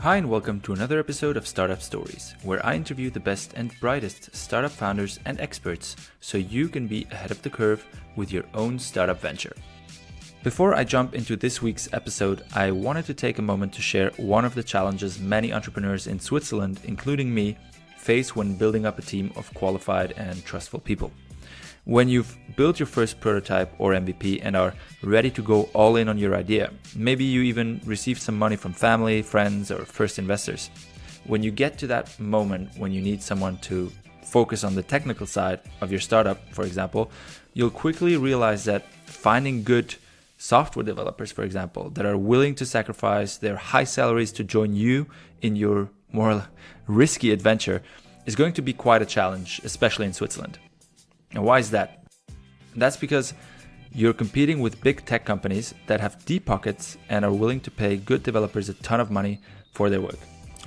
Hi and welcome to another episode of Startup Stories, where I interview the best and brightest startup founders and experts so you can be ahead of the curve with your own startup venture. Before I jump into this week's episode, I wanted to take a moment to share one of the challenges many entrepreneurs in Switzerland, including me, face when building up a team of qualified and trustful people. When you've built your first prototype or MVP and are ready to go all in on your idea, maybe you even received some money from family, friends, or first investors. When you get to that moment when you need someone to focus on the technical side of your startup, for example, you'll quickly realize that finding good software developers, for example, that are willing to sacrifice their high salaries to join you in your more risky adventure is going to be quite a challenge, especially in Switzerland. And why is that? That's because you're competing with big tech companies that have deep pockets and are willing to pay good developers a ton of money for their work.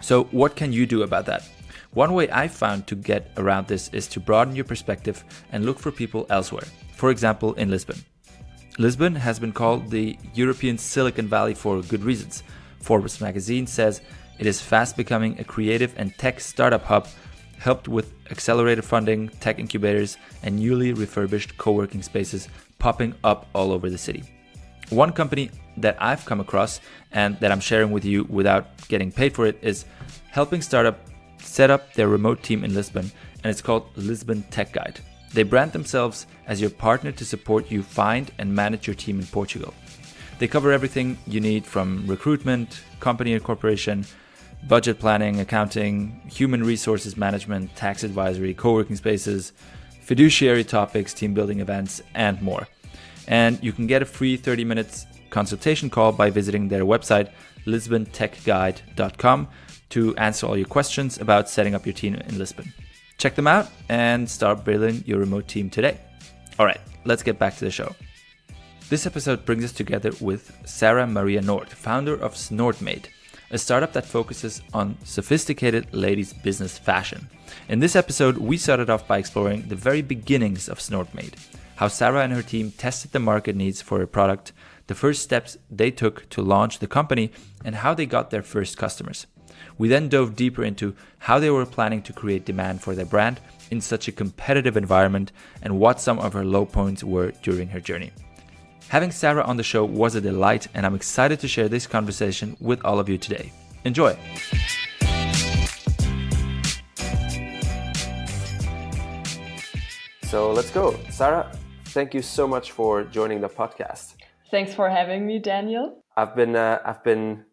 So what can you do about that? One way I've found to get around this is to broaden your perspective and look for people elsewhere. For example, in Lisbon. Lisbon has been called the European Silicon Valley for good reasons. Forbes magazine says it is fast becoming a creative and tech startup hub, helped with accelerated funding, tech incubators, and newly refurbished co-working spaces popping up all over the city. One company that I've come across and that I'm sharing with you without getting paid for it is helping startup set up their remote team in Lisbon, and it's called Lisbon Tech Guide. They brand themselves as your partner to support you find and manage your team in Portugal. They cover everything you need from recruitment, company incorporation, budget planning, accounting, human resources management, tax advisory, co-working spaces, fiduciary topics, team building events, and more. And you can get a free 30 minutes consultation call by visiting their website, lisbontechguide.com, to answer all your questions about setting up your team in Lisbon. Check them out and start building your remote team today. All right, let's get back to the show. This episode brings us together with Sarah Maria Nordt, founder of Snordtmade, a startup that focuses on sophisticated ladies' business fashion. In this episode, we started off by exploring the very beginnings of Snordtmade, how Sarah and her team tested the market needs for a product, the first steps they took to launch the company, and how they got their first customers. We then dove deeper into how they were planning to create demand for their brand in such a competitive environment and what some of her low points were during her journey. Having Sarah on the show was a delight, and I'm excited to share this conversation with all of you today. Enjoy! So let's go. Sarah, thank you so much for joining the podcast. Thanks for having me, Daniel. I've been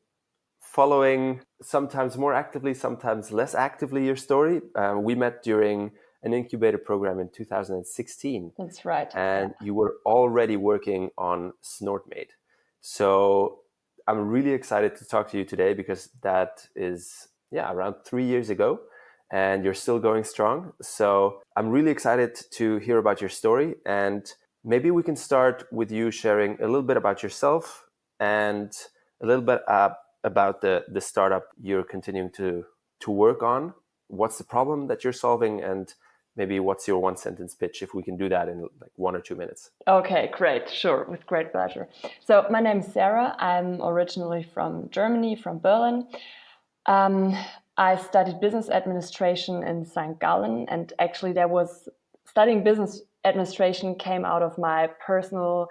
following sometimes more actively, sometimes less actively your story. We met during an incubator program in 2016. That's right. And you were already working on Snordtmade. So I'm really excited to talk to you today because that is around 3 years ago and you're still going strong. So I'm really excited to hear about your story, and maybe we can start with you sharing a little bit about yourself and a little bit about the startup you're continuing to work on. What's the problem that you're solving, and maybe what's your one sentence pitch, if we can do that in like 1 or 2 minutes. Okay, great. Sure, with great pleasure. So my name is Sarah. I'm originally from Germany, from Berlin. I studied business administration in St. Gallen, and actually studying business administration came out of my personal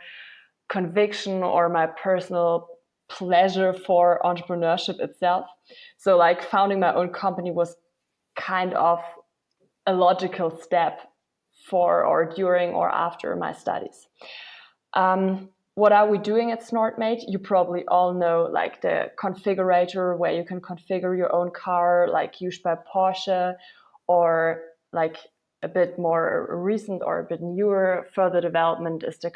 conviction or my personal pleasure for entrepreneurship itself. So like founding my own company was kind of a logical step for or during or after my studies. What are we doing at Snordtmade? You probably all know like the configurator where you can configure your own car, like used by Porsche, or like a bit more recent or a bit newer further development is the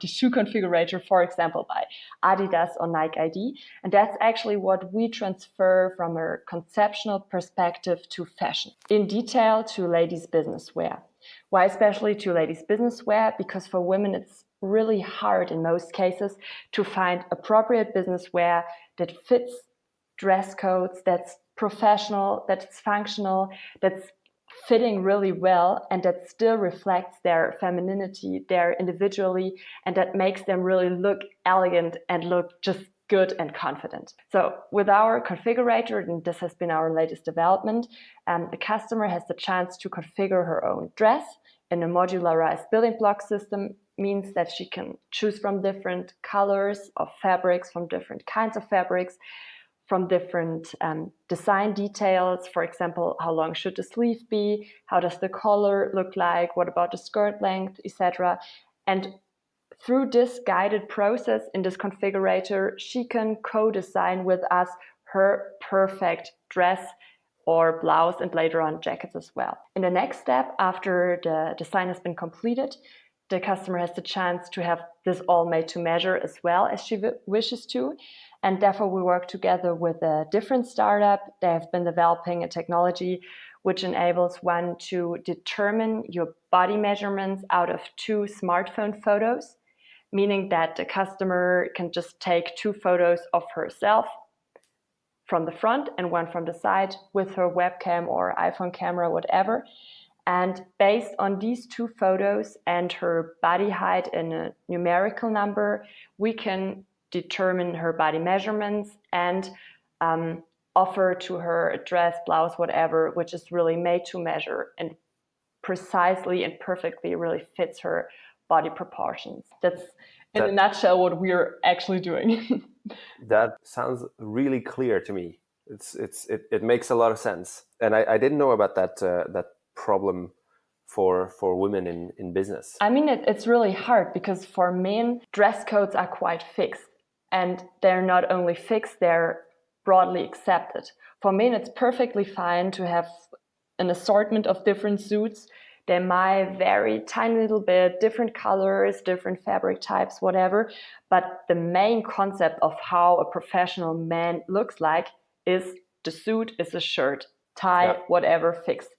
shoe configurator, for example, by Adidas or Nike ID. And that's actually what we transfer from a conceptual perspective to fashion, in detail to ladies' business wear. Why especially to ladies' business wear? Because for women, it's really hard in most cases to find appropriate business wear that fits dress codes, that's professional, that's functional, that's fitting really well, and that still reflects their femininity, their individuality, and that makes them really look elegant and look just good and confident. So with our configurator, and this has been our latest development, the customer has the chance to configure her own dress in a modularized building block system. Means that she can choose from different colors of fabrics, from different kinds of fabrics, from different design details. For example, how long should the sleeve be? How does the collar look like? What about the skirt length, etc. And through this guided process in this configurator, she can co-design with us her perfect dress or blouse, and later on jackets as well. In the next step, after the design has been completed, the customer has the chance to have this all made to measure as well as she wishes to. And therefore, we work together with a different startup. They have been developing a technology which enables one to determine your body measurements out of 2 smartphone photos, meaning that the customer can just take 2 photos of herself from the front and 1 from the side with her webcam or iPhone camera, whatever. And based on these 2 photos and her body height in a numerical number, we can determine her body measurements and offer to her a dress, blouse, whatever, which is really made to measure and precisely and perfectly really fits her body proportions. That's in a nutshell what we're actually doing. That sounds really clear to me. It makes a lot of sense, and I didn't know about that problem for women in business. I mean, it's really hard because for men, dress codes are quite fixed, and they're not only fixed, they're broadly accepted. For men, it's perfectly fine to have an assortment of different suits. They might vary tiny little bit, different colors, different fabric types, whatever. But the main concept of how a professional man looks like is the suit is a shirt, tie, whatever, fixed.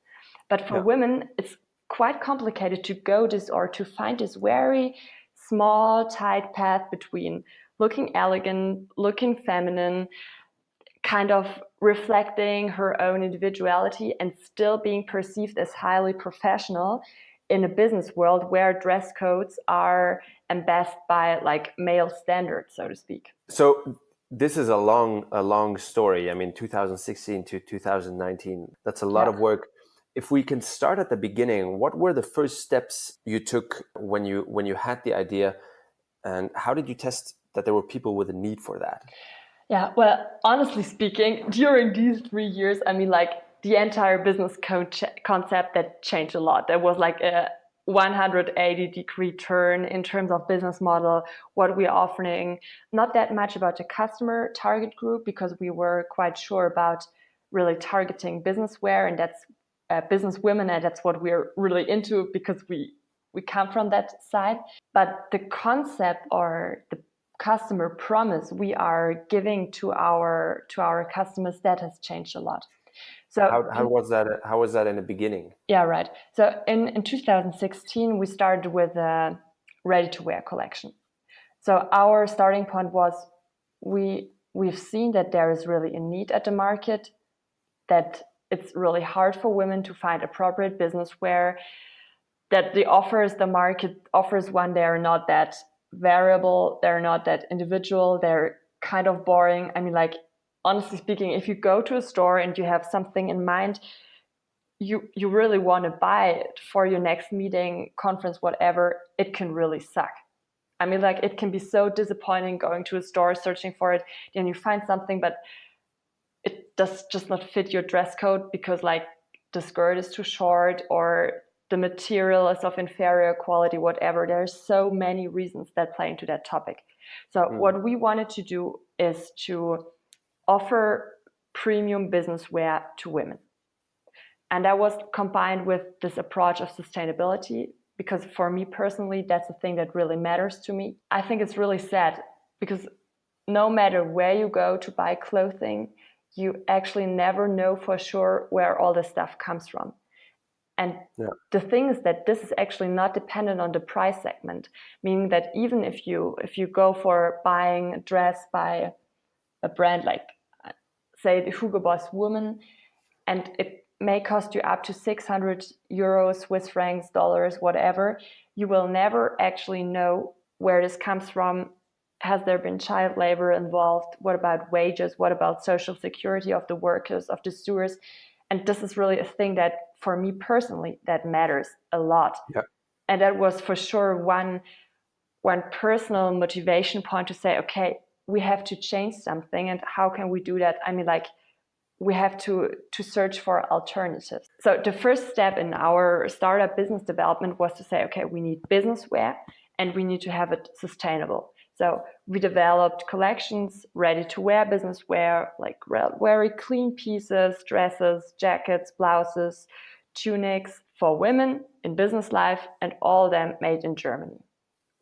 But for women, it's quite complicated to go this or to find this very small, tight path between looking elegant, looking feminine, kind of reflecting her own individuality and still being perceived as highly professional in a business world where dress codes are embossed by like male standards, so to speak. So this is a long story. I mean, 2016 to 2019, that's a lot of work. If we can start at the beginning, what were the first steps you took when you had the idea, and how did you test that there were people with a need for that? Yeah, well, honestly speaking, during these 3 years, I mean, like the entire business concept that changed a lot. There was like a 180-degree turn in terms of business model, what we're offering, not that much about the customer target group because we were quite sure about really targeting business wear, and that's business women, and that's what we're really into because we come from that side. But the concept or the customer promise we are giving to our customers, that has changed a lot. So how was that in the beginning? Yeah, right. So in 2016 we started with a ready-to-wear collection. So our starting point was we've seen that there is really a need at the market, that it's really hard for women to find appropriate business wear, that the market offers one, they're not that variable, they're not that individual, they're kind of boring. I mean, like, honestly speaking, if you go to a store and you have something in mind, you really want to buy it for your next meeting, conference, whatever, it can really suck. I mean, like, it can be so disappointing going to a store, searching for it, then you find something, but it does just not fit your dress code because, like, the skirt is too short or the material is of inferior quality, whatever. There are so many reasons that play into that topic. So what we wanted to do is to offer premium business wear to women. And that was combined with this approach of sustainability, because for me personally, that's the thing that really matters to me. I think it's really sad because no matter where you go to buy clothing, you actually never know for sure where all this stuff comes from. And the thing is that this is actually not dependent on the price segment, meaning that even if you go for buying a dress by a brand like, say, the Hugo Boss Woman, and it may cost you up to 600 euros, Swiss francs, dollars, whatever, you will never actually know where this comes from, Has there been child labor involved? What about wages? What about social security of the workers, of the stewards? And this is really a thing that, for me personally, that matters a lot. Yeah. And that was for sure one personal motivation point to say, okay, we have to change something. And how can we do that? I mean, like, we have to search for alternatives. So the first step in our startup business development was to say, okay, we need business wear and we need to have it sustainable. So we developed collections, ready to wear business wear, like very clean pieces, dresses, jackets, blouses, tunics for women in business life, and all of them made in Germany.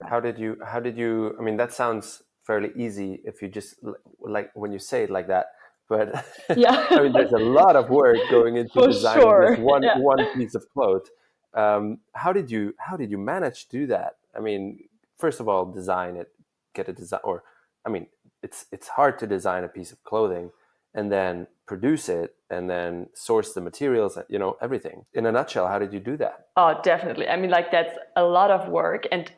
How did you, I mean, that sounds fairly easy if you just, like, when you say it like that, but Yeah. I mean, there's a lot of work going into For designing sure. this Yeah. one piece of cloth. How did you manage to do that? I mean, first of all, design it, get a design, or, I mean, it's hard to design a piece of clothing and then produce it and then source the materials, you know, everything. In a nutshell, how did you do that? Oh, definitely. I mean, like, that's a lot of work. And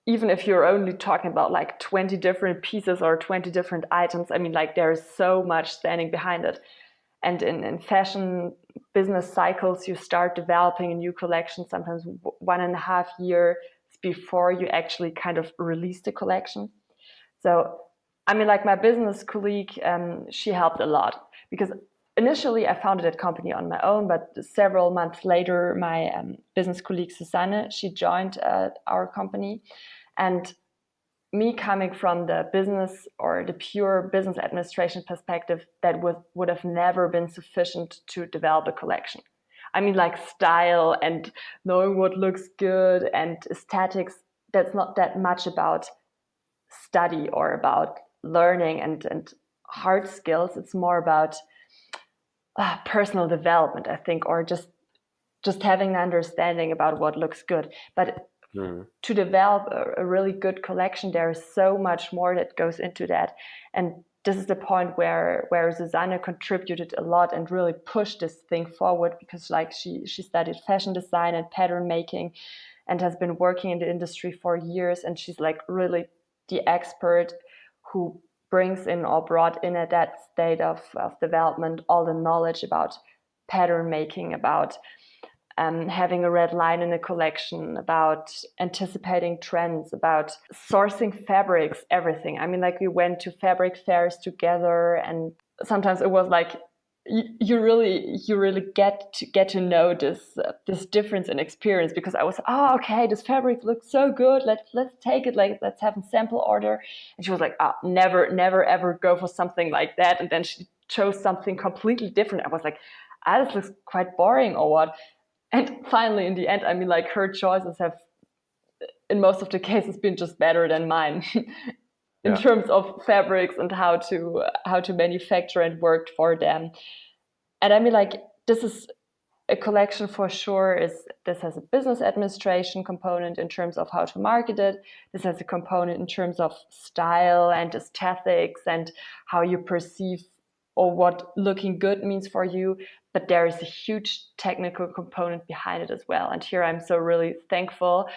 even if you're only talking about like 20 different pieces or 20 different items, I mean, like, there's so much standing behind it. And in fashion business cycles, you start developing a new collection sometimes 1.5 years before you actually kind of release the collection. So, I mean, like, my business colleague, she helped a lot, because initially I founded that company on my own, but several months later, my business colleague Susanne, she joined our company. And me coming from the business or the pure business administration perspective, that would have never been sufficient to develop a collection. I mean, like, style and knowing what looks good and aesthetics, that's not that much about study or about learning and hard skills. It's more about personal development, I think, or just having an understanding about what looks good. But to develop a really good collection, there is so much more that goes into that. And this is the point where Susanne contributed a lot and really pushed this thing forward, because, like, she studied fashion design and pattern making and has been working in the industry for years. And she's, like, really the expert who brings in or brought in at that state of development all the knowledge about pattern making, about having a red line in a collection, about anticipating trends, about sourcing fabrics, everything. I mean, like, we went to fabric fairs together, and sometimes it was like you really get to know this difference in experience, because I was, oh, okay, this fabric looks so good, let's take it, like, let's have a sample order. And she was like, oh, never ever go for something like that. And then she chose something completely different. I was like, this looks quite boring, or what? And finally, in the end, I mean, like, her choices have, in most of the cases, been just better than mine in terms of fabrics and how to manufacture and work for them. And I mean, like, this is a collection for sure. This has a business administration component in terms of how to market it. This has a component in terms of style and aesthetics and how you perceive or what looking good means for you. But there is a huge technical component behind it as well. And here I'm so really thankful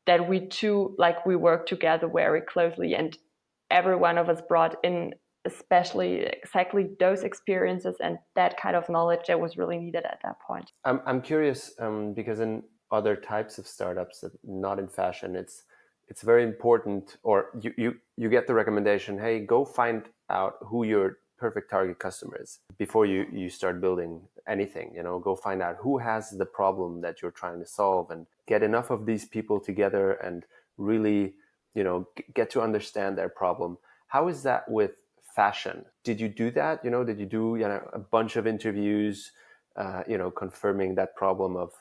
that we work together very closely, and every one of us brought in especially exactly those experiences and that kind of knowledge that was really needed at that point. I'm curious, because in other types of startups, that not in fashion, it's very important, or you get the recommendation, hey, go find out who your perfect target customer is before you start building anything. You know, go find out who has the problem that you're trying to solve, and get enough of these people together and really, you know, get to understand their problem. How is that with fashion? Did you do that? You know, did you do, you know, a bunch of interviews, you know, confirming that problem of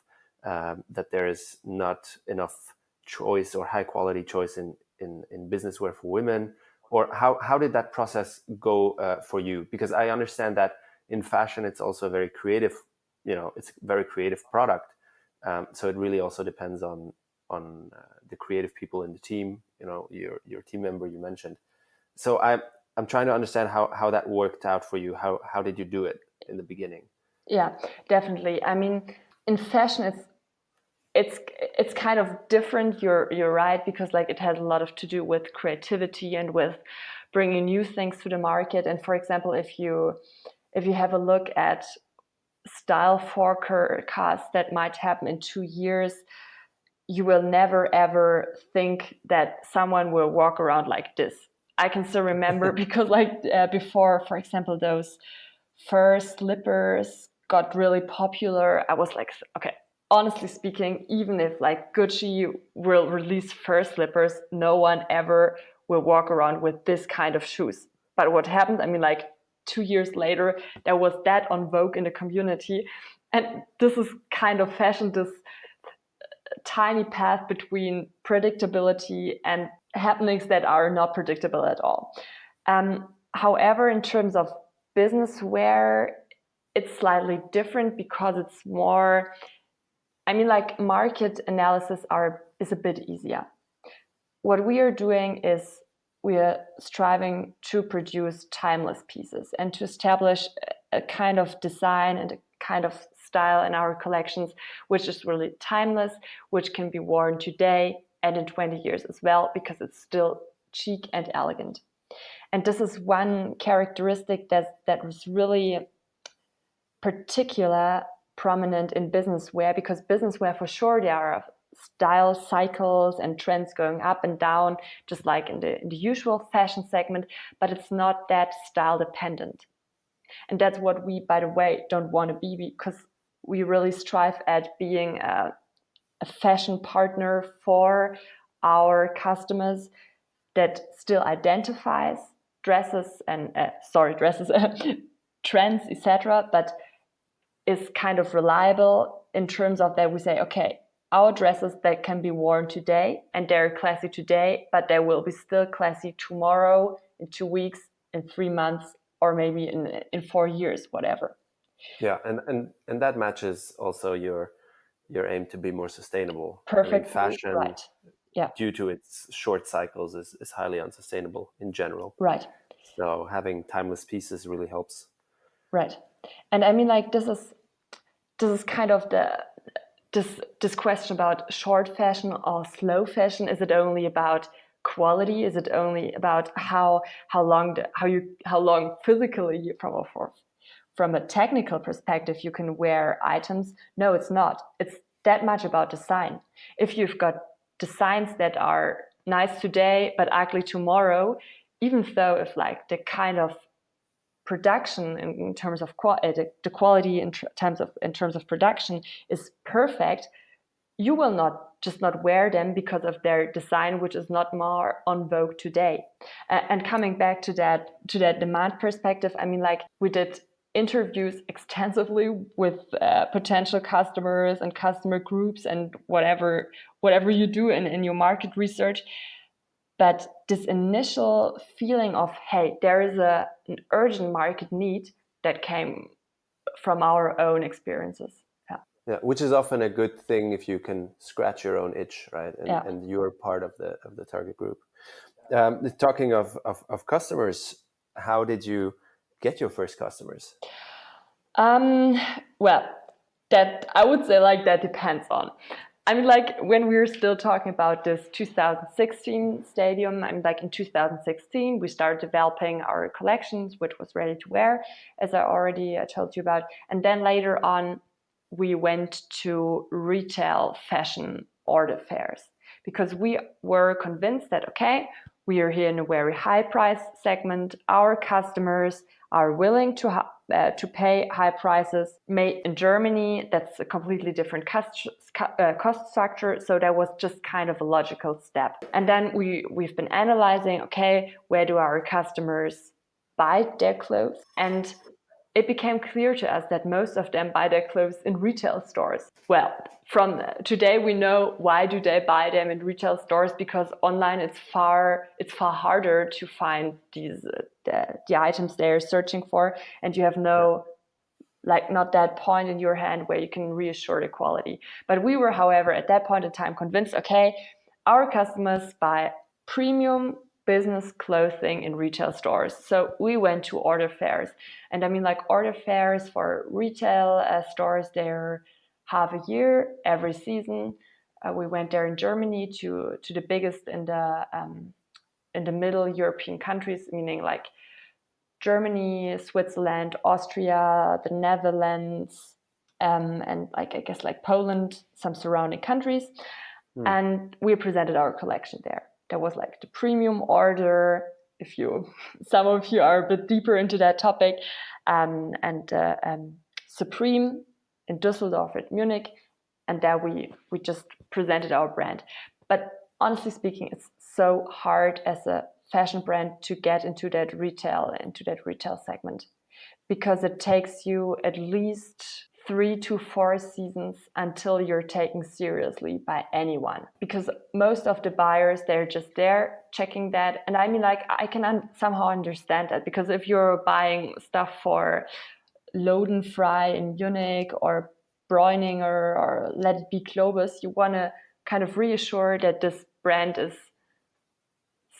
that there is not enough choice or high quality choice in business wear for women? Or how did that process go for you? Because I understand that in fashion, it's also a very creative, you know, it's a very creative product. So it really also depends on the creative people in the team, you know, your team member you mentioned. So I'm trying to understand how that worked out for you. How did you do it in the beginning? Yeah, definitely. I mean, in fashion, it's kind of different. You're right, because like it has a lot of to do with creativity and with bringing new things to the market. And for example, if you have a look at style forecasts that might happen in 2 years, you will never ever think that someone will walk around like this. I can still remember because like before, for example, those fur slippers got really popular. I was like, okay, honestly speaking, even if like Gucci will release fur slippers, no one ever will walk around with this kind of shoes. But what happened? I mean, like 2 years later, there was that on Vogue in the community. And this is kind of fashion, this tiny path between predictability and happenings that are not predictable at all. However, in terms of business wear, it's slightly different because it's more, I mean, like market analysis is a bit easier. What we are doing is we are striving to produce timeless pieces and to establish a kind of design and a kind of style in our collections, which is really timeless, which can be worn today and in 20 years as well, because it's still chic and elegant. And this is one characteristic that was really particular prominent in business wear, because business wear, for sure, there are style cycles and trends going up and down, just like in the usual fashion segment, but it's not that style dependent. And that's what we, by the way, don't want to be, because we really strive at being a fashion partner for our customers that still identifies dresses and trends, etc., but is kind of reliable in terms of that we say, okay, our dresses that can be worn today and they're classy today, but they will be still classy tomorrow, in 2 weeks, in 3 months, or maybe in 4 years, whatever. Yeah, and that matches also your aim to be more sustainable. Perfect. Fashion, right. Yeah. due to its short cycles, is highly unsustainable in general. Right. So having timeless pieces really helps. Right. And I mean, like, this is kind of this question about short fashion or slow fashion. Is it only about quality? Is it only about how long physically from a technical perspective you can wear items? No, it's not. It's that much about design. If you've got designs that are nice today but ugly tomorrow, even though if like the kind of production in terms of the quality in terms of production is perfect, you will not wear them because of their design, which is not more on vogue today. And coming back to that demand perspective, I mean, like, we did interviews extensively with potential customers and customer groups and whatever you do in your market research. But this initial feeling of, hey, there is an urgent market need, that came from our own experiences. Yeah, which is often a good thing if you can scratch your own itch, right? And you're part of the target group. Talking of customers, how did you get your first customers? Well, that I would say, like, that depends on. I mean, like, when we're still talking about this 2016 stadium, I mean, like, in 2016, we started developing our collections, which was ready to wear, as I already told you about. And then later on, we went to retail fashion order fairs, because we were convinced that, okay, we are here in a very high price segment. Our customers are willing to pay high prices. Made in Germany, that's a completely different cost structure. So that was just kind of a logical step. And then we've been analyzing, okay, where do our customers buy their clothes? And it became clear to us that most of them buy their clothes in retail stores. Well, from today we know why do they buy them in retail stores, because online it's far harder to find these the items they're searching for, and you have not that point in your hand where you can reassure the quality. But we were, however, at that point in time convinced, okay, our customers buy premium business clothing in retail stores. So we went to order fairs. And I mean, like, order fairs for retail stores, they're half a year every season. We went there in Germany to the biggest in the middle European countries, meaning like Germany, Switzerland, Austria, the Netherlands, and like I guess like Poland, some surrounding countries. And we presented our collection there. There was like the premium order, if you, some of you are a bit deeper into that topic, and Supreme in Düsseldorf at Munich, and there we just presented our brand. But honestly speaking, it's so hard as a fashion brand to get into that retail segment, because it takes you at least 3 to 4 seasons until you're taken seriously by anyone, because most of the buyers, they're just there checking that. And I mean, like, I can somehow understand that, because if you're buying stuff for Lodenfrei in Munich or Breuninger or Let It Be Globus, you want to kind of reassure that this brand is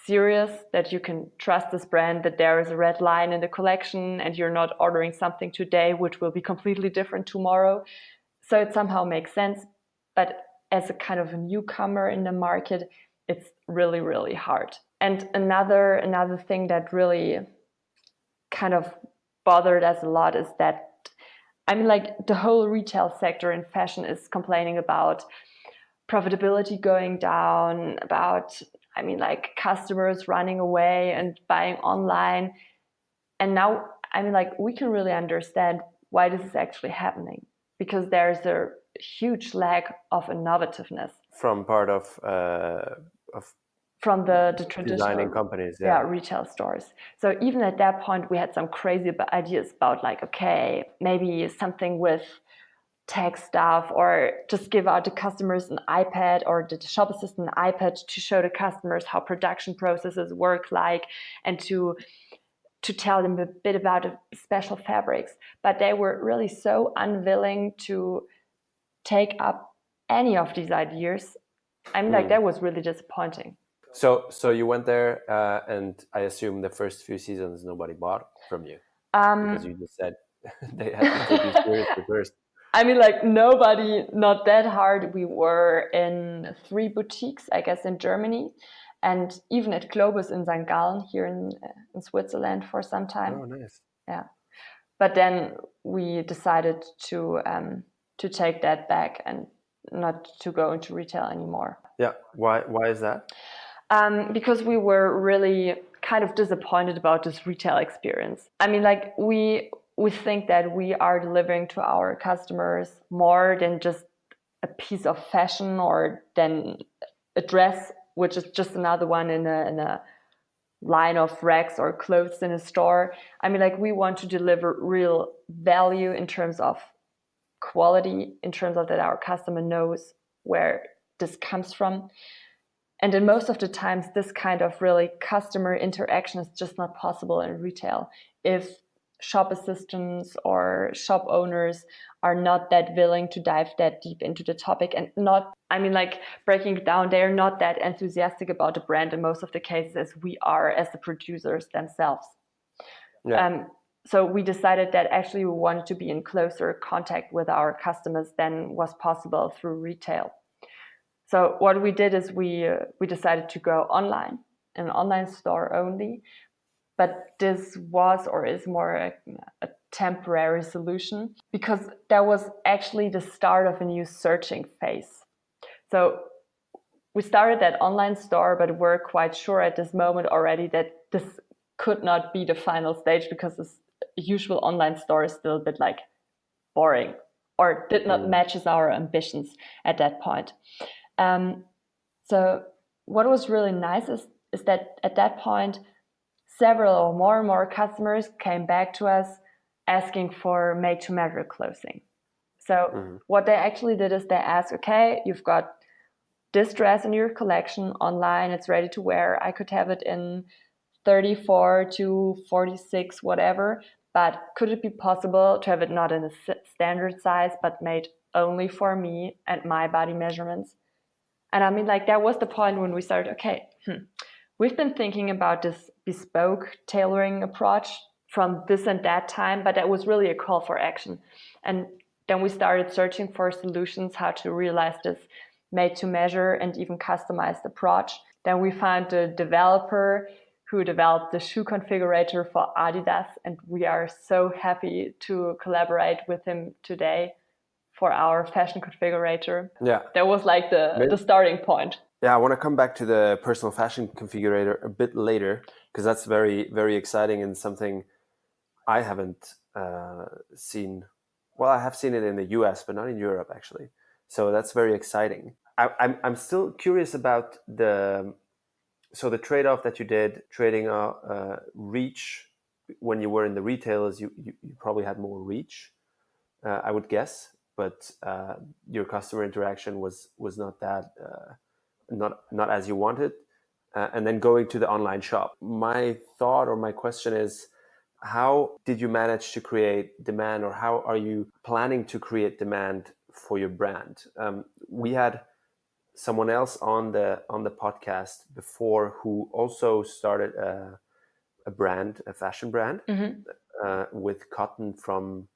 serious, that you can trust this brand, that there is a red line in the collection and you're not ordering something today which will be completely different tomorrow. So it somehow makes sense. But as a kind of a newcomer in the market, it's really, really hard. And another thing that really kind of bothered us a lot is that, I mean, like, the whole retail sector in fashion is complaining about profitability going down, about, I mean, like, customers running away and buying online. And now, I mean, like, we can really understand why this is actually happening, because there's a huge lack of innovativeness from part of from the traditional designing companies, retail stores. So even at that point, we had some crazy ideas about, like, okay, maybe something with tech stuff, or just give out the customers an iPad, or the shop assistant an iPad to show the customers how production processes work, like, and to tell them a bit about the special fabrics. But they were really so unwilling to take up any of these ideas. I mean, like, that was really disappointing. So you went there, and I assume the first few seasons nobody bought from you, because you just said they had to take you seriously first. I mean, like, nobody, not that hard. We were in 3 boutiques, I guess, in Germany, and even at Globus in St. Gallen here in Switzerland for some time. Oh, nice. Yeah, but then we decided to take that back and not to go into retail anymore. Yeah, why is that? Because we were really kind of disappointed about this retail experience. I mean, like, we think that we are delivering to our customers more than just a piece of fashion, or than a dress, which is just another one in a line of racks or clothes in a store. I mean, like, we want to deliver real value in terms of quality, in terms of that our customer knows where this comes from. And in most of the times, this kind of really customer interaction is just not possible in retail if shop assistants or shop owners are not that willing to dive that deep into the topic, and not, I mean, like, breaking it down, they're not that enthusiastic about the brand in most of the cases as we are as the producers themselves. Yeah. So we decided that actually we wanted to be in closer contact with our customers than was possible through retail. So what we did is we decided to go online, an online store only. But this was, or is, more a temporary solution, because that was actually the start of a new searching phase. So we started that online store, but we're quite sure at this moment already that this could not be the final stage, because this usual online store is still a bit, like, boring, or did not matches our ambitions at that point. So what was really nice is that at that point, several or more and more customers came back to us asking for made-to-measure clothing. So what they actually did is they asked, okay, you've got this dress in your collection online, it's ready to wear. I could have it in 34 to 46, whatever, but could it be possible to have it not in a standard size, but made only for me and my body measurements? And I mean, like, that was the point when we started, okay, we've been thinking about this bespoke tailoring approach from this and that time, but that was really a call for action. And then we started searching for solutions how to realize this made to measure and even customized approach. Then we found a developer who developed the shoe configurator for Adidas, and we are so happy to collaborate with him today for our fashion configurator. Yeah, that was like the starting point. Yeah, I want to come back to the personal fashion configurator a bit later, because that's very, very exciting and something I haven't seen. Well, I have seen it in the US, but not in Europe, actually. So that's very exciting. I'm still curious about the trade-off that you did, trading reach. When you were in the retailers, you probably had more reach, I would guess, but your customer interaction was not that not as you wanted, and then going to the online shop. My thought or my question is, how did you manage to create demand, or how are you planning to create demand for your brand? We had someone else on the podcast before who also started a brand, a fashion brand, with cotton from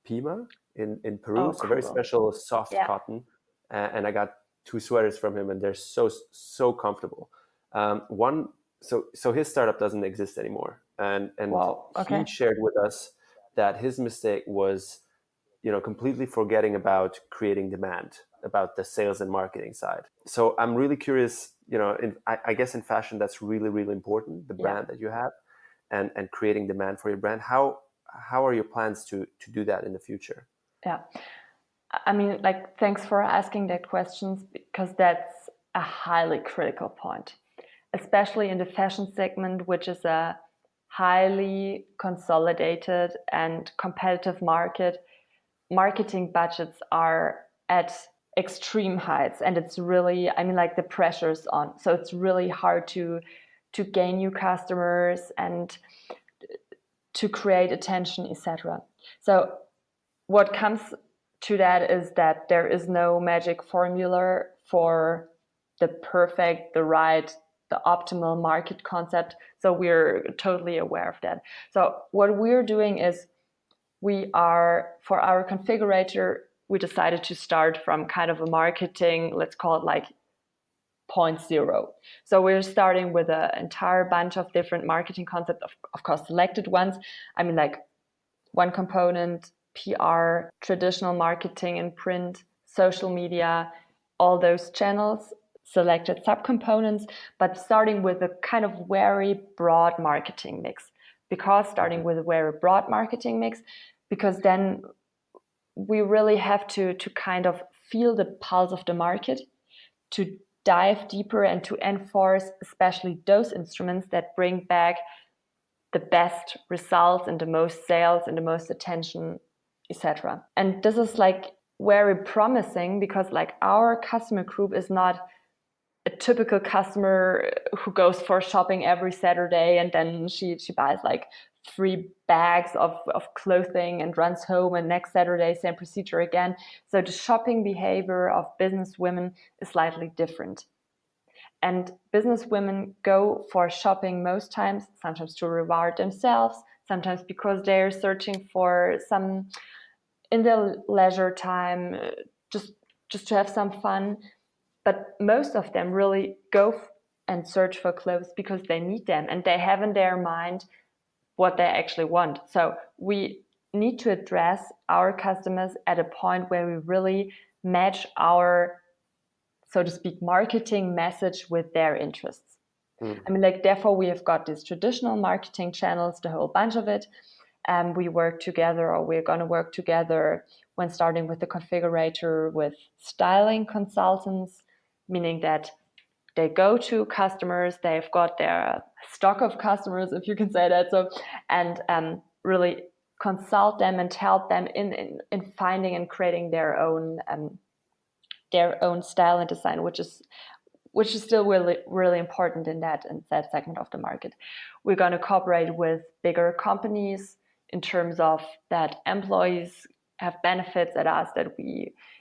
Pima in Peru. It's a very special soft cotton, and I got 2 sweaters from him, and they're so comfortable. So his startup doesn't exist anymore, and he shared with us that his mistake was, completely forgetting about creating demand, about the sales and marketing side. So I'm really curious, I guess in fashion that's really, really important, the brand that you have, and creating demand for your brand. How are your plans to do that in the future? Yeah, I mean, like, thanks for asking that question, because that's a highly critical point, especially in the fashion segment, which is a highly consolidated and competitive market. Marketing budgets are at extreme heights, and it's really, I mean, like, the pressure's on. So it's really hard to gain new customers and to create attention, etc. So what comes to that is that there is no magic formula for the perfect, the right, the optimal market concept. So we're totally aware of that. So what we're doing is, for our configurator, we decided to start from kind of a marketing, let's call it like 0.0. So we're starting with an entire bunch of different marketing concepts, of course, selected ones. I mean, like, one component, PR, traditional marketing in print, social media, all those channels, selected subcomponents, but starting with a kind of very broad marketing mix. Because then we really have to kind of feel the pulse of the market, to dive deeper and to enforce especially those instruments that bring back the best results and the most sales and the most attention, etc. And this is like very promising, because like our customer group is not a typical customer who goes for shopping every Saturday and then she buys like 3 bags of clothing and runs home, and next Saturday same procedure again. So the shopping behavior of business women is slightly different. And business women go for shopping most times, sometimes to reward themselves, sometimes because they're searching for some, in their leisure time, just to have some fun. But most of them really go and search for clothes because they need them, and they have in their mind what they actually want. So we need to address our customers at a point where we really match our, so to speak, marketing message with their interests. I mean, like, therefore we have got these traditional marketing channels, the whole bunch of it. We work together, or we're going to work together when starting with the configurator with styling consultants, meaning that they go to customers, they've got their stock of customers, if you can say that, so, and really consult them and help them in finding and creating their own style and design, which is still really, really important in that segment of the market. We're going to cooperate with bigger companies in terms of that employees have benefits at us, that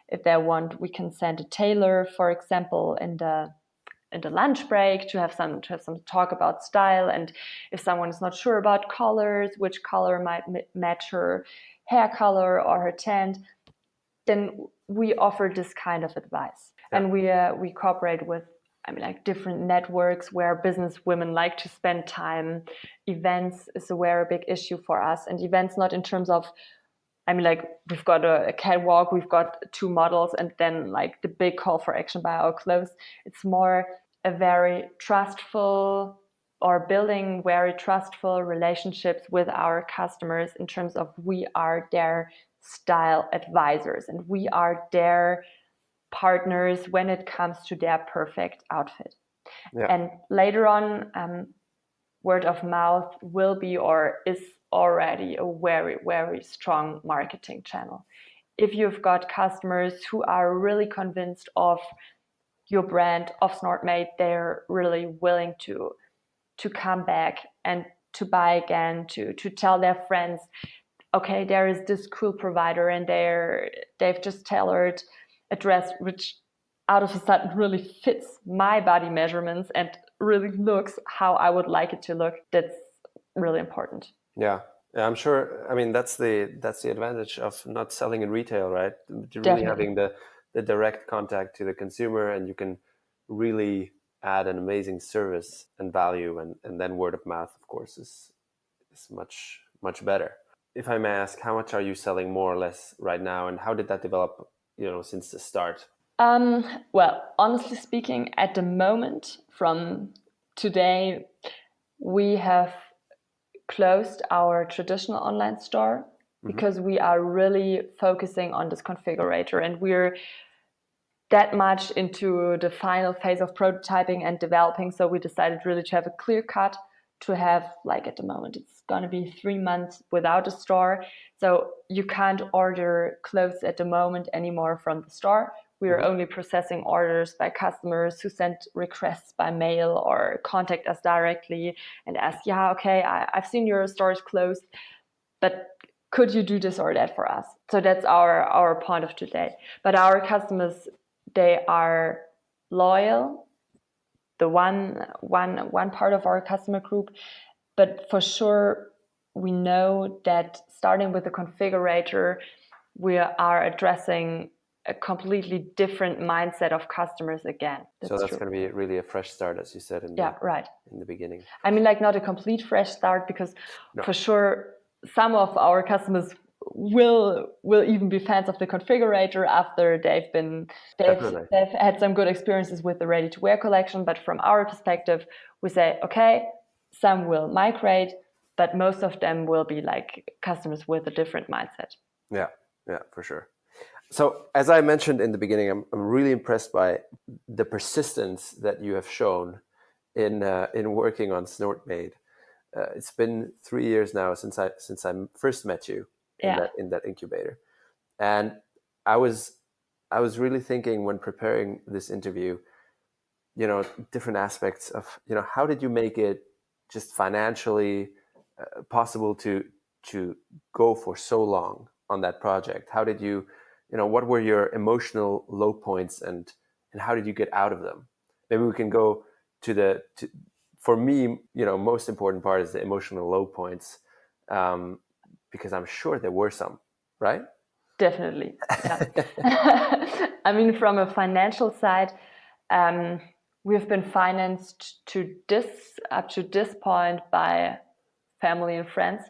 if they want, we can send a tailor, for example, in the lunch break to have some talk about style. And if someone is not sure about colors, which color might match her hair color or her tint, then we offer this kind of advice. And we cooperate with, like different networks where business women like to spend time. Events is a very big issue for us, and events not in terms of, like we've got a catwalk, we've got 2 models, and then like the big call for action buy our clothes. It's more a very trustful, or building very trustful relationships with our customers in terms of we are their style advisors and we are their partners when it comes to their perfect outfit. Yeah. And later on, word of mouth will be, or is already, a very, very strong marketing channel. If you've got customers who are really convinced of your brand, of Snordtmade, they're really willing to come back and to buy again, to tell their friends, okay, there is this cool provider and they've just tailored a dress which out of a sudden really fits my body measurements and really looks how I would like it to look. That's really important. Yeah, I'm sure. That's the advantage of not selling in retail, right? You're really having the direct contact to the consumer, and you can really add an amazing service and value, and then word of mouth, of course, is much better. If I may ask, how much are you selling more or less right now, and how did that develop, since the start? Well, honestly speaking, at the moment, from today, we have closed our traditional online store because we are really focusing on this configurator, and we're that much into the final phase of prototyping and developing. So we decided really to have a clear cut, to have, like, at the moment, it's going to be 3 months without a store. So you can't order clothes at the moment anymore from the store. We are only processing orders by customers who send requests by mail or contact us directly and ask, yeah, okay, I've seen your store is closed, but could you do this or that for us? So that's our point of today. But our customers, they are loyal, the one part of our customer group. But for sure, we know that starting with the configurator, we are addressing a completely different mindset of customers again. So that's going to be really a fresh start, as you said in the beginning. Like not a complete fresh start, because for sure some of our customers will even be fans of the configurator after they've had some good experiences with the ready-to-wear collection. But from our perspective, we say, okay, some will migrate, but most of them will be like customers with a different mindset. Yeah, for sure. So as I mentioned in the beginning, I'm really impressed by the persistence that you have shown in working on Snordtmade. It's been 3 years now since I first met you in that incubator, and I was really thinking when preparing this interview, different aspects of how did you make it just financially possible to go for so long on that project? How did you what were your emotional low points, and how did you get out of them? Maybe we can go to for me, most important part is the emotional low points, because I'm sure there were some, right? Definitely. Yeah. From a financial side, we've been financed up to this point by family and friends,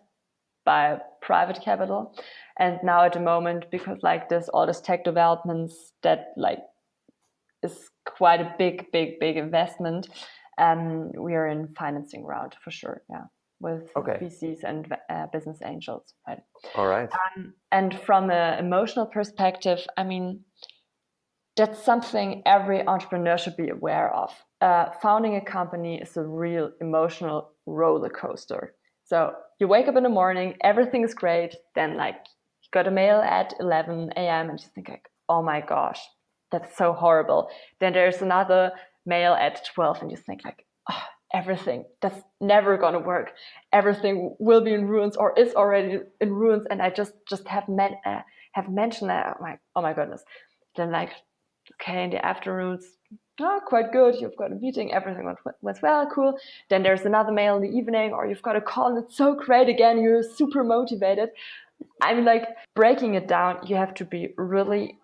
by private capital. And now at the moment, because all this tech developments that is quite a big investment, we are in financing round for sure. Yeah. With VCs and business angels, right? All right. And from an emotional perspective, that's something every entrepreneur should be aware of. Founding a company is a real emotional roller coaster. So you wake up in the morning, everything is great, then you got a mail at 11 a.m. and you think oh my gosh, that's so horrible. Then there's another mail at 12 and you think oh, everything, that's never going to work. Everything will be in ruins or is already in ruins. And I just have mentioned that. Oh my goodness. Then okay, in the afternoons, quite good. You've got a meeting, everything went well, cool. Then there's another mail in the evening, or you've got a call and it's so great again. You're super motivated. Breaking it down, you have to be really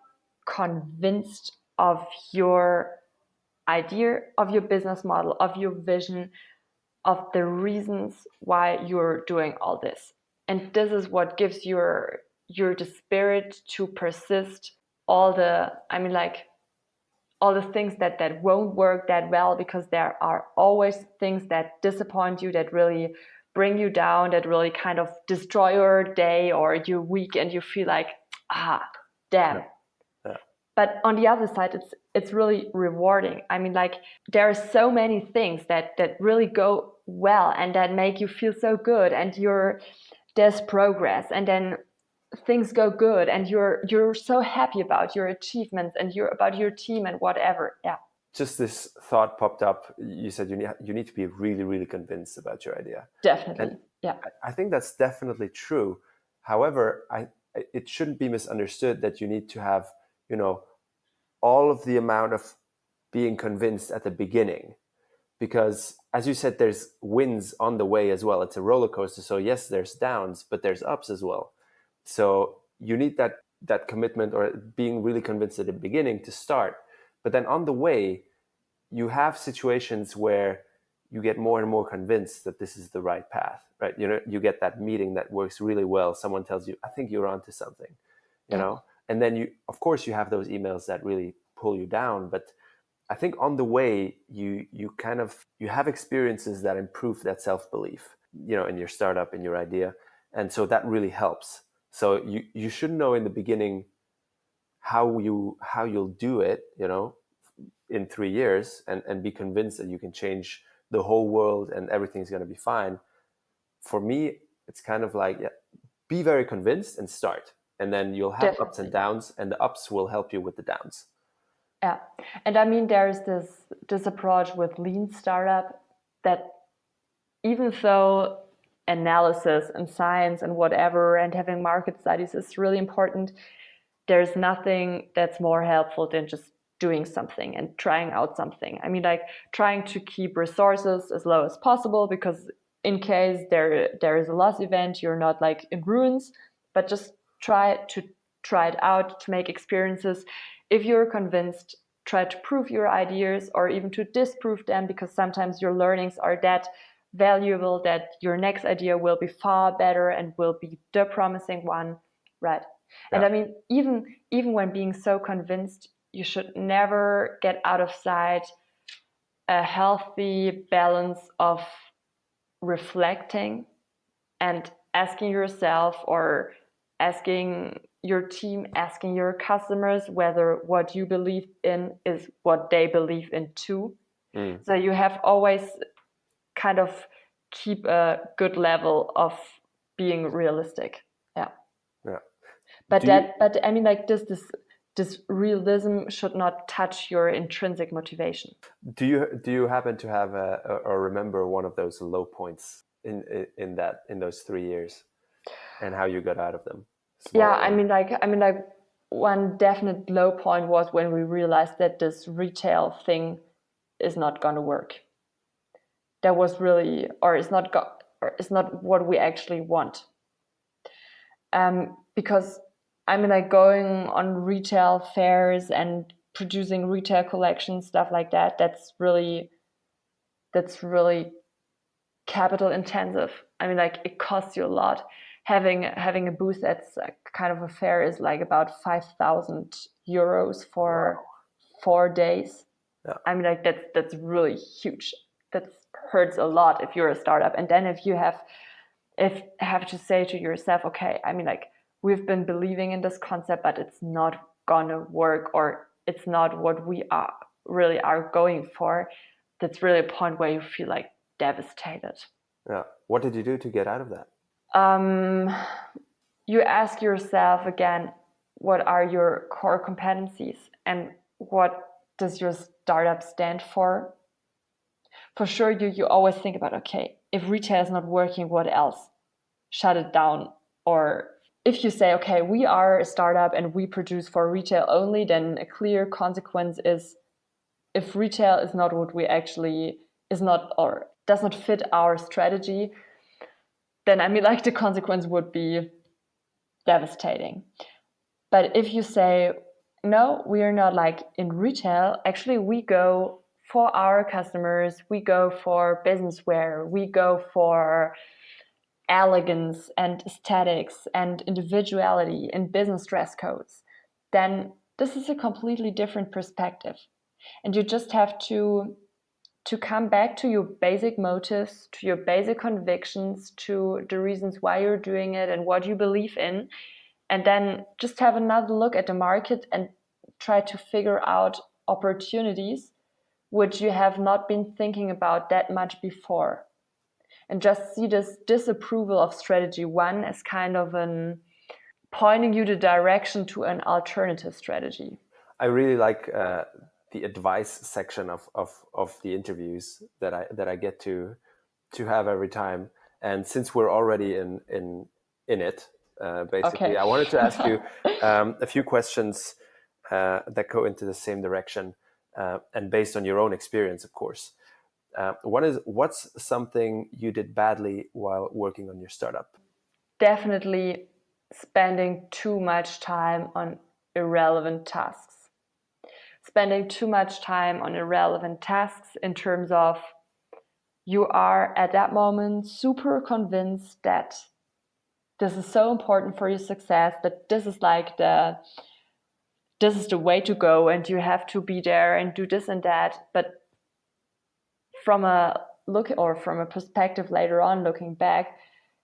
convinced of your idea, of your business model, of your vision, of the reasons why you're doing all this. And this is what gives your the spirit to persist all the, all the things that won't work that well, because there are always things that disappoint you, that really bring you down, that really kind of destroy your day or your week, and you feel like, damn. Yeah. But on the other side, it's really rewarding. There are so many things that really go well and that make you feel so good, and there's progress, and then things go good, and you're so happy about your achievements and about your team and whatever. Yeah. Just this thought popped up. You said you need to be really, really convinced about your idea. Definitely. And yeah. I think that's definitely true. However, it shouldn't be misunderstood that you need to have, all of the amount of being convinced at the beginning, because as you said, there's wins on the way as well. It's a roller coaster. So yes, there's downs, but there's ups as well. So you need that commitment, or being really convinced at the beginning to start. But then on the way, you have situations where you get more and more convinced that this is the right path, right? You get that meeting that works really well. Someone tells you, I think you're onto something, and then of course you have those emails that really pull you down. But I think on the way, you have experiences that improve that self-belief, in your startup, in your idea. And so that really helps. So you should know in the beginning how you'll do it, in 3 years, and be convinced that you can change the whole world and everything's going to be fine. For me, it's kind of like, be very convinced and start. And then you'll have Definitely. ups and downs, and the ups will help you with the downs. Yeah. And there's this approach with lean startup, that even though analysis and science and whatever and having market studies is really important, there's nothing that's more helpful than just doing something and trying out something. Trying to keep resources as low as possible, because in case there is a loss event, you're not like in ruins, but just try it out, to make experiences. If you're convinced, try to prove your ideas or even to disprove them, because sometimes your learnings are that valuable that your next idea will be far better and will be the promising one, right? Yeah. And even when being so convinced, you should never get out of sight a healthy balance of reflecting and asking yourself, or asking your team, asking your customers whether what you believe in is what they believe in too. So you have always kind of keep a good level of being realistic. Yeah. But this realism should not touch your intrinsic motivation. Do you happen to have or remember one of those low points in those 3 years, and how you got out of them? One definite low point was when we realized that this retail thing is not going to work. That was really, or it's not what we actually want. Because going on retail fairs and producing retail collections, stuff like that, that's really capital intensive. It costs you a lot. Having a booth at kind of a fair is like about 5,000 euros for 4 days. Yeah. That's really huge. That hurts a lot if you're a startup. And then if you have to say to yourself, okay, we've been believing in this concept, but it's not gonna work, or it's not what we are going for. That's really a point where you feel like devastated. Yeah. What did you do to get out of that? You ask yourself again, what are your core competencies, and what does your startup stand for? For sure, you always think about, okay, if retail is not working, what else? Shut it down. Or if you say, okay, we are a startup and we produce for retail only, then a clear consequence is, if retail is not what we actually is not, or does not fit our strategy, then the consequence would be devastating. But if you say, no, we are not like in retail. Actually, we go for our customers, we go for business wear, we go for elegance and aesthetics and individuality in business dress codes, then this is a completely different perspective. And you just have to come back to your basic motives, to your basic convictions, to the reasons why you're doing it and what you believe in, and then just have another look at the market and try to figure out opportunities which you have not been thinking about that much before. And just see this disapproval of strategy one as kind of an pointing you the direction to an alternative strategy. I really like the advice section of the interviews that I get to have every time. And since we're already in it, basically, Okay. I wanted to ask you a few questions that go into the same direction, and based on your own experience, of course. What's something you did badly while working on your startup? Definitely spending too much time on irrelevant tasks. Spending too much time on irrelevant tasks in terms of you are at that moment super convinced that this is so important for your success, that this is like this is the way to go and you have to be there and do this and that. But from a look or from a perspective later on, looking back,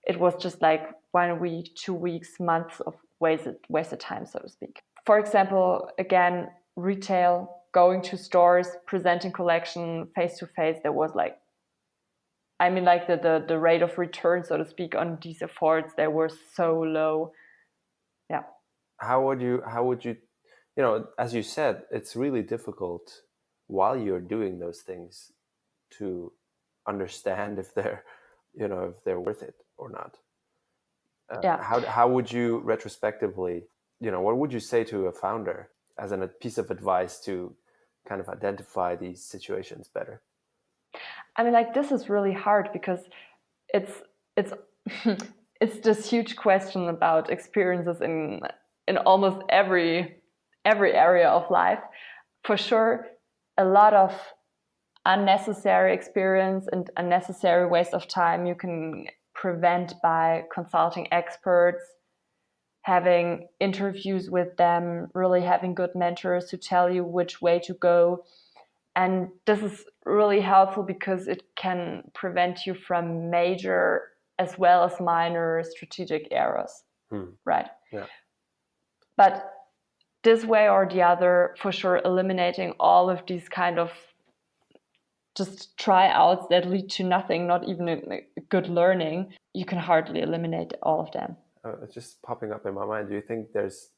it was just like 1 week, 2 weeks, months of wasted time, so to speak. For example, again, retail, going to stores, presenting collection face to face, there was like, I mean, like the rate of return, so to speak, on these efforts, they were so low. Yeah. How would you, as you said, it's really difficult while you're doing those things to understand if they're worth it or not. Yeah. How would you retrospectively, what would you say to a founder as a piece of advice to kind of identify these situations better? I mean, like, this is really hard because it's it's this huge question about experiences in almost every area of life. For sure, a lot of unnecessary experience and unnecessary waste of time you can prevent by consulting experts, having interviews with them, really having good mentors to tell you which way to go. And this is really helpful because it can prevent you from major as well as minor strategic errors, right? Yeah. But this way or the other, for sure, eliminating all of these kind of just tryouts that lead to nothing, not even a good learning, you can hardly eliminate all of them. It's just popping up in my mind. Do you think there's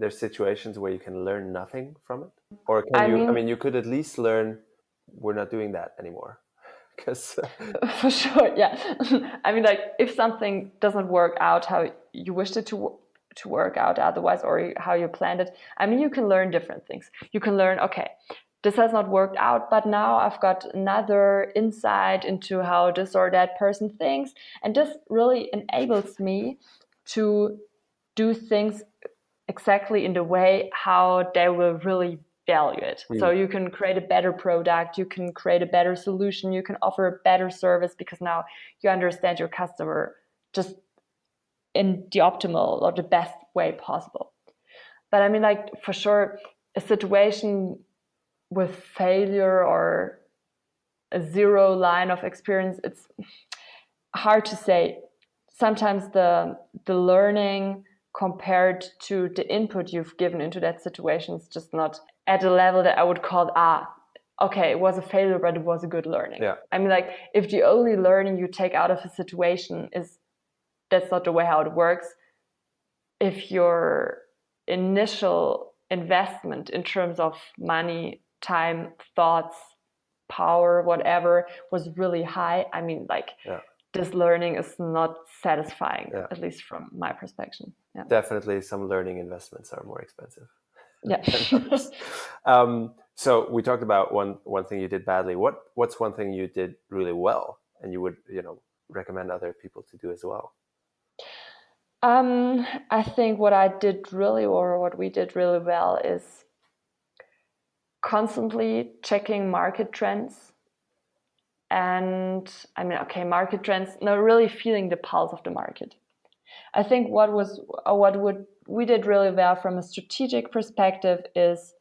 situations where you can learn nothing from it, or can you? I mean, you could at least learn we're not doing that anymore. Because for sure, yeah. I mean, like, if something doesn't work out how you wished it to work out otherwise, or how you planned it, I mean, you can learn different things. You can learn, okay, this has not worked out, but now I've got another insight into how this or that person thinks, and this really enables me to do things exactly in the way how they will really value it. So you can create a better product, you can create a better solution, you can offer a better service because now you understand your customer just in the optimal or the best way possible. But I mean, like, for sure, a situation with failure or a zero line of experience, it's hard to say. Sometimes the learning compared to the input you've given into that situation is just not at a level that I would call, okay, it was a failure, but it was a good learning. Yeah. I mean, like, if the only learning you take out of a situation is that's not the way how it works, if your initial investment in terms of money, time, thoughts, power, whatever, was really high, I mean, like, this learning is not satisfying, at least from my perspective. Yeah. Definitely some learning investments are more expensive. Yeah. So we talked about one thing you did badly. What's one thing you did really well and you would recommend other people to do as well? I think what we did really well is constantly checking market trends. And market trends, no, really feeling the pulse of the market. I think we did really well from a strategic perspective is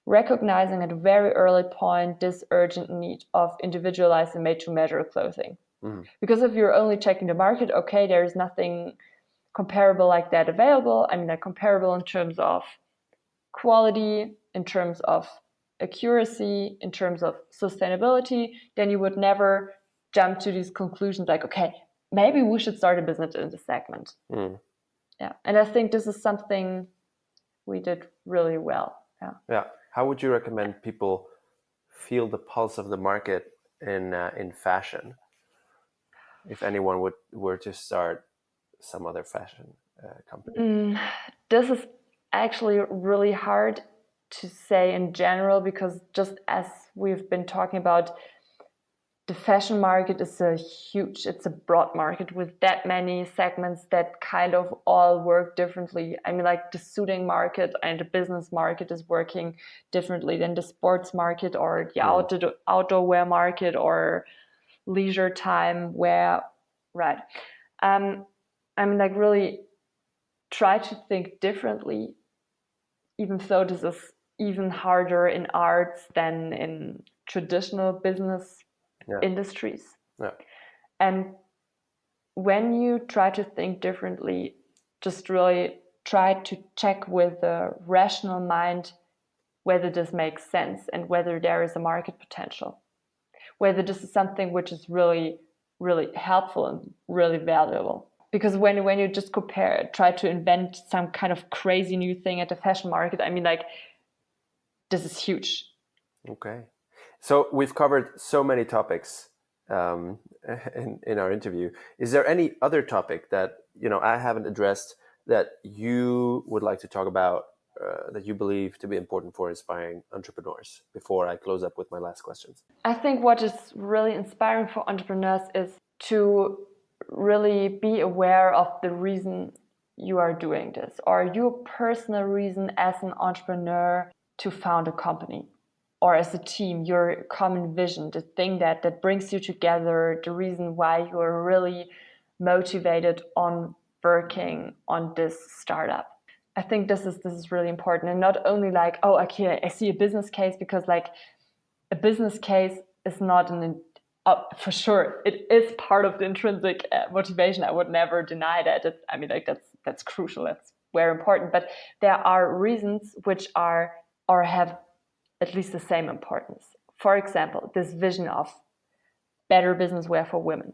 recognizing at a very early point this urgent need of individualized and made-to-measure clothing. Because if you're only checking the market, okay, there's nothing comparable like that available. Like comparable in terms of quality, in terms of accuracy, in terms of sustainability, then you would never jump to these conclusions like, okay, maybe we should start a business in this segment. Yeah, and I think this is something we did really well. Yeah. How would you recommend people feel the pulse of the market in fashion? If anyone were to start some other fashion company? This is actually really hard to say in general, because just as we've been talking about, the fashion market is it's a broad market with that many segments that kind of all work differently. Like the suiting market and the business market is working differently than the sports market or the outdoor wear market or leisure time wear, right? Like really try to think differently, even though this is even harder in arts than in traditional business industries. Yeah. And when you try to think differently, just really try to check with a rational mind whether this makes sense and whether there is a market potential, whether this is something which is really, really helpful and really valuable. Because when you just try to invent some kind of crazy new thing at the fashion market, like this is huge. Okay. So we've covered so many topics in our interview. Is there any other topic that I haven't addressed that you would like to talk about that you believe to be important for inspiring entrepreneurs before I close up with my last questions? I think what is really inspiring for entrepreneurs is to really be aware of the reason you are doing this, or your personal reason as an entrepreneur to found a company, or as a team, your common vision, the thing that brings you together, the reason why you are really motivated on working on this startup. I think this is really important, and not only like, oh, okay, I see a business case, because like a business case is not for sure it is part of the intrinsic motivation. I would never deny that. That's crucial. That's very important. But there are reasons which are or have at least the same importance. For example, this vision of better business wear for women.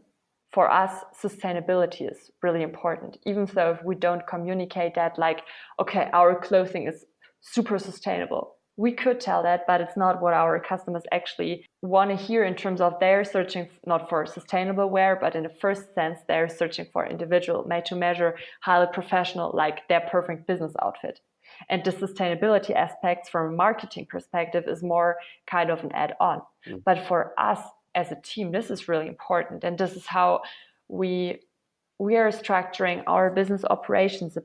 For us, sustainability is really important, even though if we don't communicate that, like, okay, our clothing is super sustainable. We could tell that, but it's not what our customers actually want to hear, in terms of they're searching not for sustainable wear, but in the first sense, they're searching for individual, made to measure, highly professional, like their perfect business outfit. And the sustainability aspects from a marketing perspective is more kind of an add-on. But for us as a team, this is really important. And this is how we are structuring our business operations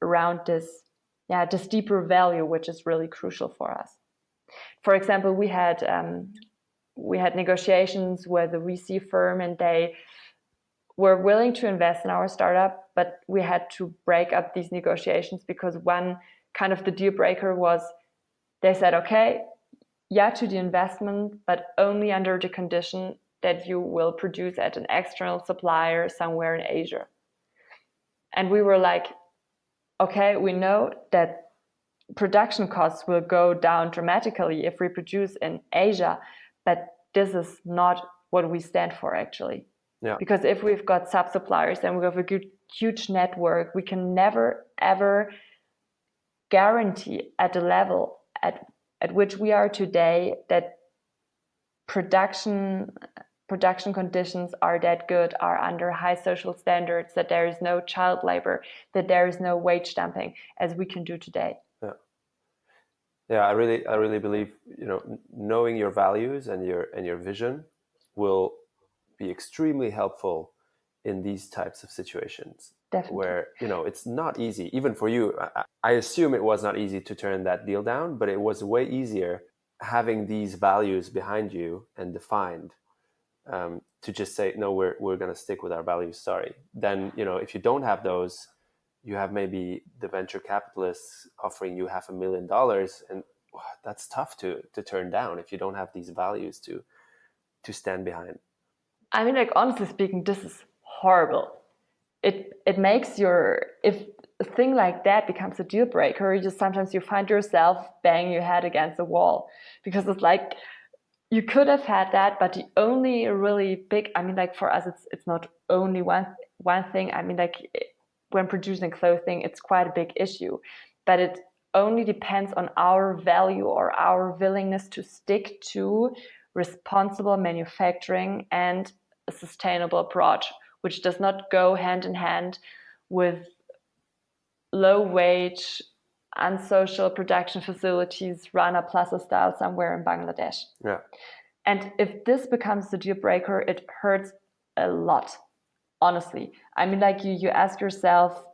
around this deeper value, which is really crucial for us. For example, we had negotiations with a VC firm, and they were willing to invest in our startup, but we had to break up these negotiations because one kind of the deal breaker was, they said, okay, yeah to the investment, but only under the condition that you will produce at an external supplier somewhere in Asia. And we were like, okay, we know that production costs will go down dramatically if we produce in Asia, but this is not what we stand for, actually. Yeah. Because if we've got sub-suppliers and we have a huge network, we can never, ever guarantee at the level at which we are today that production conditions are that good, are under high social standards, that there is no child labor, that there is no wage dumping as we can do today. Yeah, I really believe, knowing your values and your vision will be extremely helpful in these types of situations. Definitely. where, it's not easy, even for you. I assume it was not easy to turn that deal down, but it was way easier having these values behind you and defined, to just say, no, we're going to stick with our values, sorry. Then, if you don't have those, you have maybe the venture capitalists offering you $500,000, and that's tough to turn down if you don't have these values to stand behind. I mean, like, honestly speaking, this is horrible. It makes if a thing like that becomes a deal breaker, sometimes you find yourself banging your head against the wall, because it's like, you could have had that, but the only really big, I mean, like, for us, it's not only one thing. I mean, like, when producing clothing, it's quite a big issue, but it only depends on our value or our willingness to stick to responsible manufacturing and a sustainable approach, which does not go hand in hand with low wage, unsocial production facilities run a plaza style somewhere in Bangladesh. Yeah. And if this becomes the deal breaker, it hurts a lot, honestly. I mean, like, you ask yourself,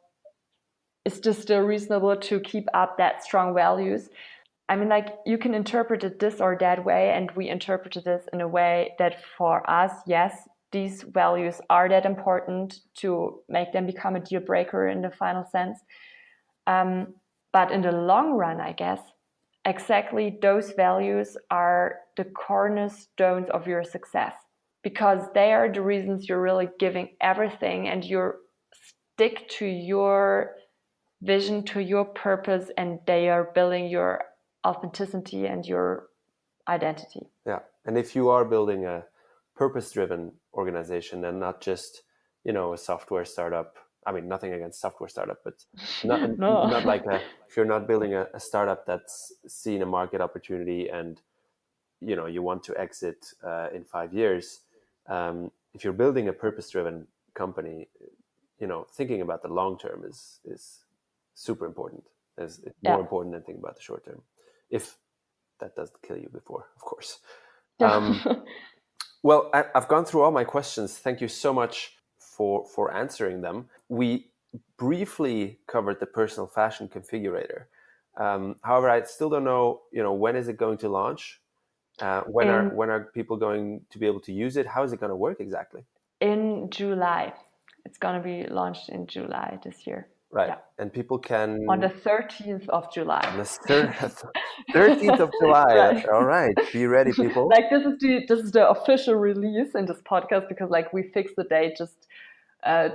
is this still reasonable to keep up that strong values? I mean, like, you can interpret it this or that way, and we interpreted this in a way that for us, yes, these values are that important to make them become a deal breaker in the final sense. But in the long run, I guess, exactly those values are the cornerstones of your success, because they are the reasons you're really giving everything, and you stick to your vision, to your purpose, and they are building your authenticity and your identity. Yeah. And if you are building a purpose-driven organization and not just, a software startup, I mean, nothing against software startup, but not No. not like if you're not building a startup that's seen a market opportunity and, you want to exit in 5 years. If you're building a purpose-driven company, thinking about the long term is super important. It's more important than thinking about the short term, if that doesn't kill you before, of course. Well, I've gone through all my questions. Thank you so much for answering them. We briefly covered the personal fashion configurator. However, I still don't know, when is it going to launch? When are people going to be able to use it? How is it going to work exactly? In July. It's going to be launched in July this year. Right. Yeah. And people can... On the 13th of July. On the 13th of July. Right. All right. Be ready, people. Like, this is the official release in this podcast, because, like, we fixed the date just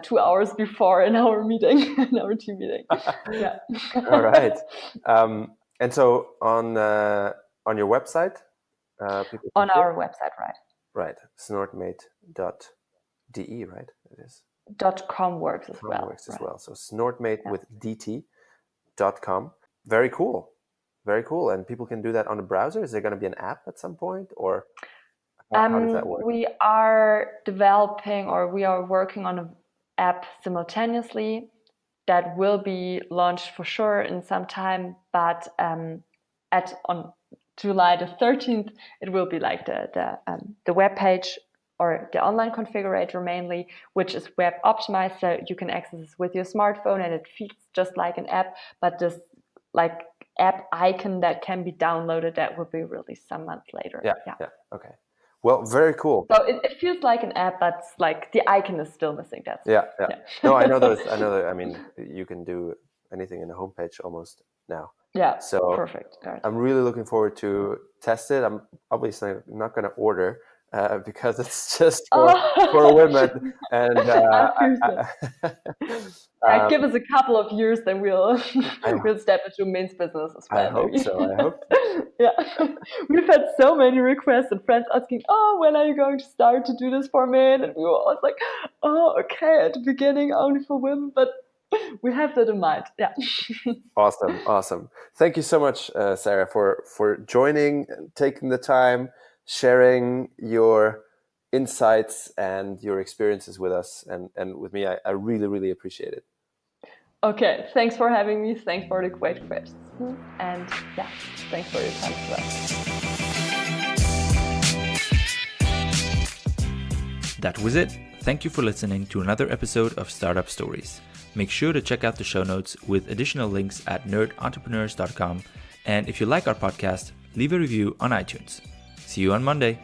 2 hours before in our meeting, in our team meeting. Yeah. All right. And so on your website, people on our website, right? Right. Snordtmade.de, right? It is. .com works as well. Works as well. So Snordtmade with dt.com. Very cool. Very cool. And people can do that on a browser. Is there going to be an app at some point, or how does that work? We are developing, or we are working on an app simultaneously that will be launched for sure in some time. But on July the 13th, it will be like the web page, or the online configurator mainly, which is web optimized, so you can access this with your smartphone, and it feels just like an app, but this like app icon that can be downloaded, that will be released some months later. Yeah. Okay. Well, very cool. So it feels like an app, but like the icon is still missing. Yeah. No, I know those. I mean, you can do anything in a homepage almost now. Yeah. So perfect. Right. I'm really looking forward to test it. I'm obviously not going to order because it's just for women. And give us a couple of years, then we'll step into men's business as well. I hope so. Yeah, we've had so many requests and friends asking, when are you going to start to do this for men? And we were always like, okay, at the beginning only for women, but we have that in mind. Yeah. Awesome. Thank you so much, Sarah, for joining, taking the time, sharing your insights and your experiences with us and with me. I really, really appreciate it. Okay, thanks for having me. Thanks for the great questions. And thanks for your time as well. That was it. Thank you for listening to another episode of Startup Stories. Make sure to check out the show notes with additional links at nerdentrepreneurs.com. And if you like our podcast, leave a review on iTunes. See you on Monday.